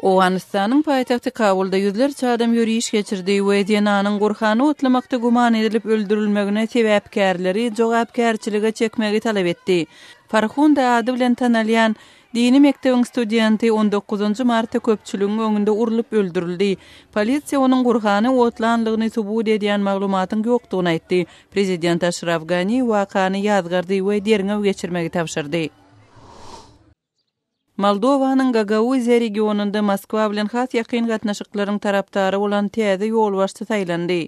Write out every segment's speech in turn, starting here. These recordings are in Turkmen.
Owganistanyň paýtagty Kabulda yüzlerçe adam ýürüýiş geçirdi we Dienanyň gurhany otlamakda guman edilip öldürilmegine sebäpkärleri jogapkärçilige çekmegi talap etdi. Farhunda ady bilen tanalýan dini mektebiň studenty 19 martda köpçüligiň öňünde urulyp öldürildi. Polisiýa onuň gurhany otlanlygyny subut edýän maglumatyň ýokdugyny aýtdy. Prezident Ashraf Ghani wakany ýazgardy we derňe geçirmegi tapşyrdy. Moldowanyň Gagauzia regionunda Moskwa bilen has ýakyn gatnaşyklaryň tarapdary bolan täze ýol başçy saýlandy.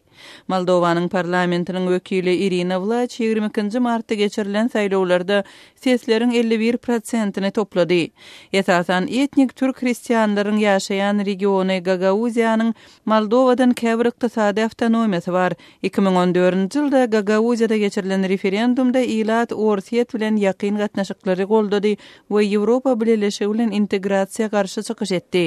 Moldowanyň parlamentiniň wekili Irina Vlach 22 martda geçirilen saýlawlarda sesleriň 51%-ni toplady. Esasan etnik türk hristiýanlaryň ýaşaýan regiony Gagauziýanyň Moldowadan käbir ykdysady awtonomiýasy bar. 2014-nji ýylda Gagauziýada geçirilen referendumda Ilat Orsiýet bilen ýakyn gatnaşyklary goldady we Ýewropa bilen integrasiýa garşy çykyş etdi.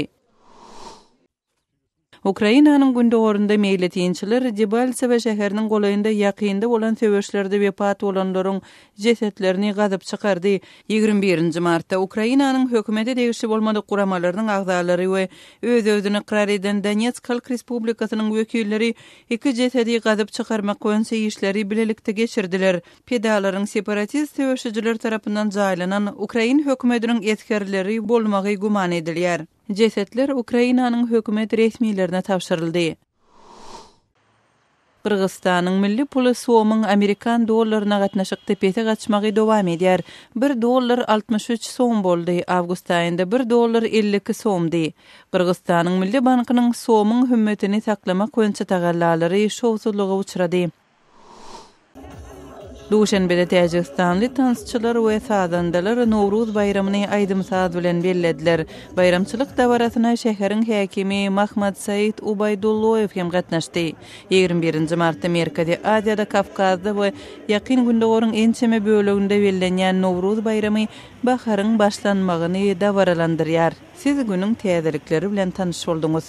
Ukrainanyň gündegorunda meýletýänçiler Debaltseve şäheriniň golayynda ýakynda bolan söwüşlerde wepat bolanlaryň jesetlerini gazyp çykardy. 21 martda Ukrainanyň hökümeti degişli bolmady guramalarynyň agzalary we öz-özüni iqrar eden Donetsk Halk Respublikasynyň wekilleri iki jesedi gazyp çykarmak boýunça işleri bilelikde geçirdiler. Pedalaryň separatist söwüşçiler tarapyndan jaýlanan Ukrain hökümetiniň etkerleri bolmagy guman edilýär. Jesetler Ukrainanyň hökümet resmiýetlerine tapşyryldy. Kırgızstanyň milli puly somyň Amerikan dollaryna gatnaşyk tepesi gaçmagy dowam edýär. 1 dollar 63 som boldy. Awgust aýynda 1 dollar 52 somdy. Kırgızstanyň milli bankynyň somyň hümmetini saklamak boýunça tagallalary şowsuzlyga uçrady. Duşanbede Täjikstanly tansçylar we sadandalar Nowruz bayramyny aýdymsaz bilen bellediler. Bayramçylyk dawarasyna şäheriň häkimi Mahmad Said Ubaydullayew hem gatnaşdy. 21 martda Merkezi Aziýada, Kafkazda we ýakyn gündegoryň ençeme böleginde bellenýän Nowruz bayramy baharyň başlanmagyny dawaralandyrýar. Siz günüň täzelikleri bilen tanyş boldunuz.